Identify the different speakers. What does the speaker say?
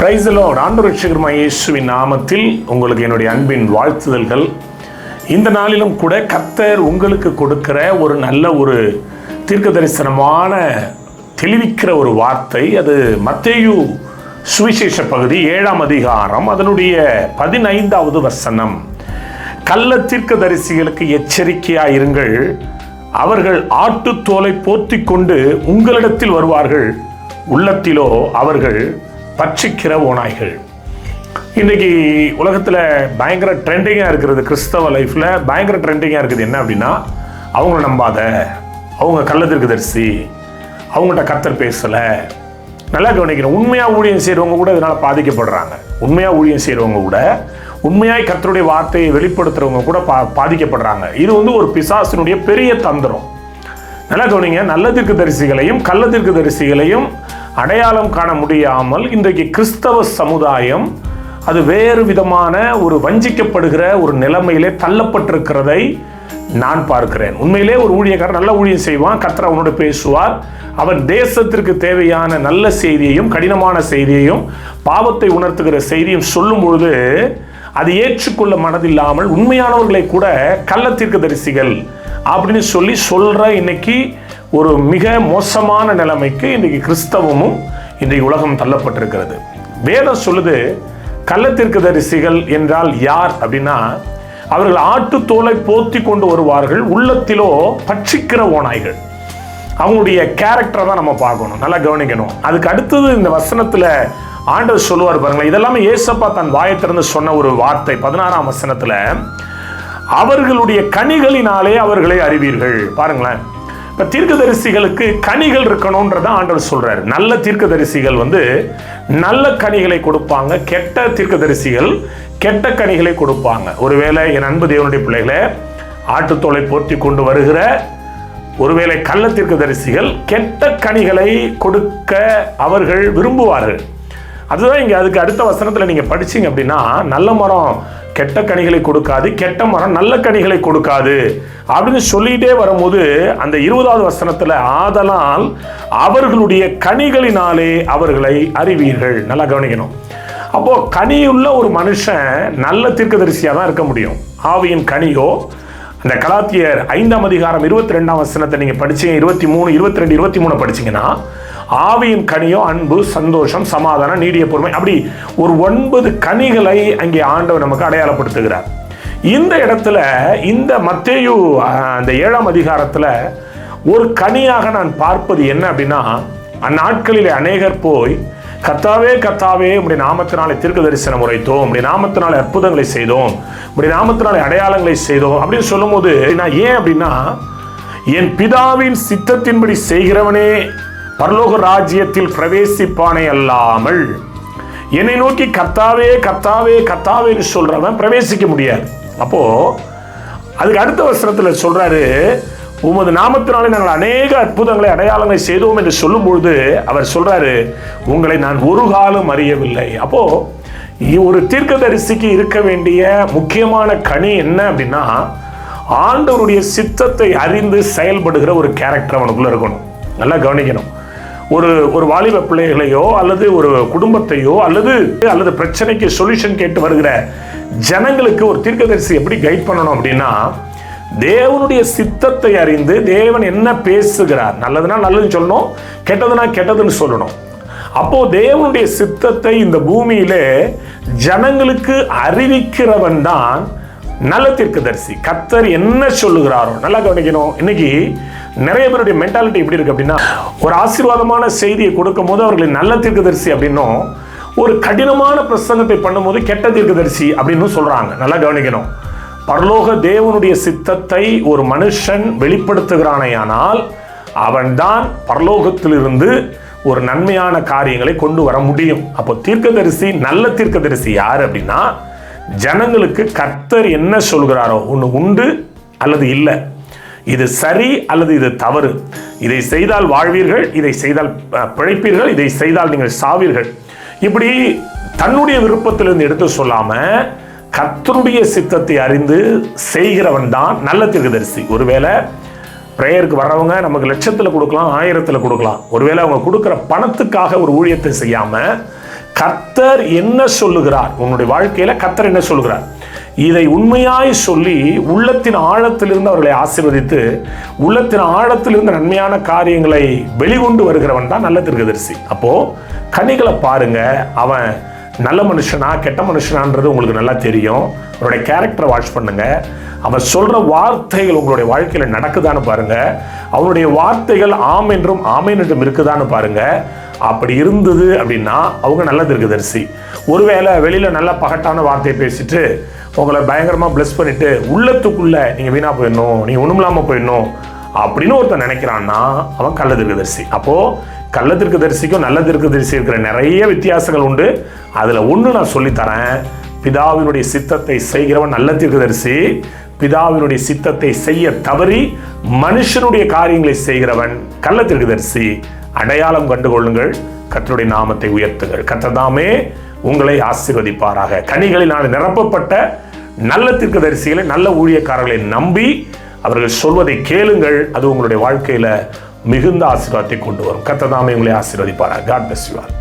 Speaker 1: Praise the Lord. ஆண்டவர் ரட்சகருமாகிய இயேசுவின் நாமத்தில் உங்களுக்கு என்னுடைய அன்பின் வாழ்த்துதல்கள். இந்த நாளிலும் கூட கர்த்தர் உங்களுக்கு கொடுக்கிற ஒரு நல்ல ஒரு தீர்க்க தரிசனமான தெளிவிக்கிற ஒரு வார்த்தை. அது மத்தேயு சுவிசேஷ பகுதி 7ஆம் அதிகாரம் அதனுடைய 15வது வசனம். கள்ள தீர்க்க தரிசிகளுக்கு எச்சரிக்கையாயிருங்கள், அவர்கள் ஆட்டுத்தோலை போர்த்திக் கொண்டு உங்களிடத்தில் வருவார்கள், உள்ளத்திலோ அவர்கள் பட்சிக்கிற ஓநாய்கள். இன்றைக்கி உலகத்தில் பயங்கர ட்ரெண்டிங்காக இருக்கிறது, கிறிஸ்தவ லைஃப்பில் பயங்கர ட்ரெண்டிங்காக இருக்குது என்ன அப்படின்னா, அவங்கள நம்பாத, அவங்க கள்ள தீர்க்கதரிசி, அவங்கள்ட்ட கர்த்தர் பேசலை. நல்லா கவனிக்கணும், உண்மையாக ஊழியம் செய்கிறவங்க கூட இதனால் பாதிக்கப்படுறாங்க. உண்மையாக ஊழியம் செய்கிறவங்க கூட, உண்மையாய் கர்த்தருடைய வார்த்தையை வெளிப்படுத்துகிறவங்க கூட பாதிக்கப்படுறாங்க. இது ஒரு பிசாசினுடைய பெரிய தந்திரம். நல்லா கவனிங்க, நல்ல தீர்க்கதரிசிகளையும் கள்ள தீர்க்கதரிசிகளையும் அடையாளம் காண முடியாமல் இன்றைக்கு கிறிஸ்தவ சமுதாயம் அது வேறு விதமான ஒரு வஞ்சிக்கப்படுகிற ஒரு நிலைமையிலே தள்ளப்பட்டிருக்கிறதை நான் பார்க்கிறேன். உண்மையிலே ஒரு ஊழியக்காரன் நல்ல ஊழியம் செய்வான், கர்த்தர் அவனோட பேசுவார், அவன் தேசத்திற்கு தேவையான நல்ல செய்தியையும் கடினமான செய்தியையும் பாவத்தை உணர்த்துகிற செய்தியும் சொல்லும் பொழுது அது ஏற்றுக்கொள்ள மனதில்லாமல் உண்மையானவர்களை கூட கள்ள தீர்க்கதரிசிகள் அப்படின்னு சொல்ற இன்னைக்கு ஒரு மிக மோசமான நிலைமைக்கு இன்றைக்கு கிறிஸ்தவமும் இன்றைக்கு உலகம் தள்ளப்பட்டிருக்கிறது. வேதம் சொல்லுது, கள்ள தீர்க்கதரிசிகள் என்றால் யார் அப்படின்னா, அவர்கள் ஆட்டுத்தோலை போர்த்தி கொண்டு வருவார்கள், உள்ளத்திலோ பட்சிக்கிற ஓநாய்கள். அவங்களுடைய கேரக்டரை தான் நம்ம பார்க்கணும், நல்லா கவனிக்கணும். அதுக்கு அடுத்தது இந்த வசனத்தில் ஆண்டவர் சொல்லுவார் பாருங்களேன், இதெல்லாமே ஏசப்பா தன் வாயை திறந்து சொன்ன ஒரு வார்த்தை. 16ஆம் வசனத்தில், அவர்களுடைய கனிகளினாலே அவர்களை அறிவீர்கள். பாருங்களேன், இப்போ தீர்க்கதரிசிகளுக்கு கனிகள் இருக்கணும்ன்றத ஆண்டவர் சொல்றாரு. நல்ல தீர்க்கதரிசிகள் நல்ல கனிகளை கொடுப்பாங்க, கெட்ட தீர்க்கதரிசிகள் கெட்ட கனிகளை கொடுப்பாங்க. ஒருவேளை என் அன்பு தேவனுடைய பிள்ளைகளை, ஆட்டுத்தோலை போர்த்தி கொண்டு வருகிற ஒருவேளை கள்ள தீர்க்கதரிசிகள் கெட்ட கனிகளை கொடுக்க அவர்கள் விரும்புவார்கள். அதுதான் இங்கே அதுக்கு அடுத்த வசனத்தில் நீங்கள் படிச்சீங்க அப்படின்னா, நல்ல மரம் கெட்ட கனிகளை கொடுக்காது, கெட்ட மரம் நல்ல கனிகளை கொடுக்காது அப்படின்னு சொல்லிட்டே வரும்போது அந்த 20வது வசனத்தில், ஆதலால் அவர்களுடைய கனிகளினாலே அவர்களை அறிவீர்கள். நல்லா கவனிக்கணும். அப்போ கனியுள்ள ஒரு மனுஷன் நல்ல தீர்க்கதரிசியாக தான் இருக்க முடியும். ஆவியின் கனியோ, அந்த கலாத்தியர் 5ஆம் அதிகாரம் 22ஆம் வசனத்தை நீங்கள் படிச்சீங்க, 23, 22, 23 படிச்சீங்கன்னா, ஆவியின் கனியோ அன்பு, சந்தோஷம், சமாதானம், நீடிய பொறுமை, அப்படி ஒரு 9 கனிகளை அங்கே ஆண்டவர் நமக்கு அடையாளப்படுத்துகிறார். இந்த இடத்துல இந்த மத்தேயு அந்த 7ஆம் அதிகாரத்தில் ஒரு கனியாக நான் பார்ப்பது என்ன அப்படின்னா, அந்நாட்களிலே அநேகர் போய், கர்த்தாவே கர்த்தாவே உம்முடைய நாமத்தினாலே தீர்க்க தரிசனம் உரைத்தோம், உம்முடைய நாமத்தினாலே அற்புதங்களை செய்தோம், உம்முடைய நாமத்தினாலே அடையாளங்களை செய்தோம் அப்படின்னு சொல்லும் போது, நான் ஏன் அப்படின்னா, என் பிதாவின் சித்தத்தின்படி செய்கிறவனே பரலோக ராஜ்யத்தில் பிரவேசிப்பானே அல்லாமல் என்னை நோக்கி கர்த்தாவே கர்த்தாவே கர்த்தாவேன்னு சொல்றவன் பிரவேசிக்க முடியாது. அப்போ அதுக்கு அடுத்த வசனத்தில் சொல்றாரு, உமது நாமத்தினாலே நாங்கள் அநேக அற்புதங்களை அடையாளங்களை செய்தோம் என்று சொல்லும் பொழுது அவர் சொல்றாரு, உங்களை நான் ஒரு காலம் அறியவில்லை. அப்போ ஒரு தீர்க்கதரிசிக்கு இருக்க வேண்டிய முக்கியமான கனி என்ன அப்படின்னா, ஆண்டவருடைய சித்தத்தை அறிந்து செயல்படுகிற ஒரு கேரக்டர் அவனுக்குள்ள இருக்கணும். நல்லா கவனிக்கணும். ஒரு வாலிப பிள்ளைகளையோ அல்லது ஒரு குடும்பத்தையோ அல்லது பிரச்சனைக்கு சொல்யூஷன் கேட்டு வருகிற ஜனங்களுக்கு ஒரு தீர்க்கதரிசி எப்படி கைட் பண்ணணும் அப்படின்னா, தேவனுடைய சித்தத்தை அறிந்து தேவன் என்ன பேசுகிறார், நல்லதுன்னா நல்லதுன்னு சொல்லணும், கெட்டதுன்னா கெட்டதுன்னு சொல்லணும். அப்போ தேவனுடைய சித்தத்தை இந்த பூமியிலே ஜனங்களுக்கு அறிவிக்கிறவன் தான் நல்ல தீர்க்கதரிசி. கர்த்தர் என்ன சொல்லுகிறாரோ, நல்லா கவனிக்கணும். இன்னைக்கு நிறைய பேருடைய மென்டாலிட்டி எப்படி இருக்கு அப்படின்னா, ஒரு ஆசீர்வாதமான செய்தியை கொடுக்கும் போது அவர்களின் நல்ல தீர்க்கதரிசி அப்படின்னும், ஒரு கடினமான பிரசங்கத்தை பண்ணும்போது கெட்ட தீர்க்கதரிசி அப்படின்னு சொல்றாங்க. நல்லா கவனிக்கணும். பரலோக தேவனுடைய சித்தத்தை ஒரு மனுஷன் வெளிப்படுத்துகிறானேயானால் அவன்தான் பரலோகத்திலிருந்து ஒரு நன்மையான காரியங்களை கொண்டு வர முடியும். அப்போ தீர்க்கதரிசி, நல்ல தீர்க்கதரிசி யார் அப்படின்னா, ஜனங்களுக்கு கர்த்தர் என்ன சொல்கிறாரோ, ஒன்று உண்டு அல்லது இல்லை, இது சரி அல்லது இது தவறு, இதை செய்தால் வாழ்வீர்கள், இதை செய்தால் பிழைப்பீர்கள், இதை செய்தால் நீங்கள் சாவீர்கள், இப்படி தன்னுடைய விருப்பத்திலிருந்து எடுத்து சொல்லாம கர்த்தருடைய சித்தத்தை அறிந்து செய்கிறவன் தான் நல்ல தீர்க்கதரிசி. ஒருவேளை பிரேயருக்கு வர்றவங்க நமக்கு 1,00,000 கொடுக்கலாம், 1000 கொடுக்கலாம். ஒருவேளை அவங்க கொடுக்குற பணத்துக்காக ஒரு ஊழியத்தை செய்யாம கர்த்தர் என்ன சொல்லுகிறார், உன்னுடைய வாழ்க்கையில கர்த்தர் என்ன சொல்லுகிறார், இதை உண்மையாய் சொல்லி உள்ளத்தின் ஆழத்திலிருந்து அவர்களை ஆசீர்வதித்து உள்ளத்தின் ஆழத்திலிருந்து நன்மையான காரியங்களை வெளிக்கொண்டு வருகிறவன் தான் நல்ல தீர்க்கதரிசி. அப்போ கனிகளை பாருங்க, அவன் நல்ல மனுஷனா கெட்ட மனுஷனான்றது உங்களுக்கு நல்லா தெரியும். அவருடைய கேரக்டரை வாட்ச் பண்ணுங்க. அவன் சொல்ற வார்த்தைகள் உங்களுடைய வாழ்க்கையில நடக்குதான்னு பாருங்க. அவனுடைய வார்த்தைகள் ஆம் என்றும் ஆமேன் என்றும் இருக்குதான்னு பாருங்க. அப்படி இருந்தது அப்படின்னா அவங்க நல்ல தீர்க்கதரிசி. ஒருவேளை வெளியில நல்ல பகட்டான வார்த்தையை பேசிட்டு உங்களை பயங்கரமா பிளஸ் பண்ணிட்டு உள்ளத்துக்குள்ள நீங்க வீணா போயிடணும், நீங்க ஒண்ணும் இல்லாம போயிடணும் அப்படின்னு ஒருத்தன் நினைக்கிறான்னா அவன் கள்ள தீர்க்கதரிசி. அப்போ கள்ள தீர்க்கதரிசிக்கும் நல்ல தீர்க்கதரிசி இருக்கிற நிறைய வித்தியாசங்கள் உண்டு. அதுல ஒண்ணு நான் சொல்லித்தரேன். பிதாவினுடைய சித்தத்தை செய்கிறவன் நல்ல தீர்க்கதரிசி. பிதாவினுடைய சித்தத்தை செய்ய தவறி மனுஷனுடைய காரியங்களை செய்கிறவன் கள்ள தீர்க்கதரிசி. அடையாளம் கண்டுகொள்ளுங்கள், கர்த்தருடைய நாமத்தை உயர்த்துங்கள். கர்த்தர் தாமே உங்களை ஆசீர்வதிப்பாராக. கனிகளினால் நிரப்பப்பட்ட நல்ல தீர்க்கதரிசிகளை, நல்ல ஊழியக்காரர்களை நம்பி அவர்கள் சொல்வதை கேளுங்கள். அது உங்களுடைய வாழ்க்கையில மிகுந்த ஆசீர்வாதத்தை கொண்டு வரும். கர்த்தர் தாமே உங்களை ஆசீர்வதிப்பாராக. God bless you all.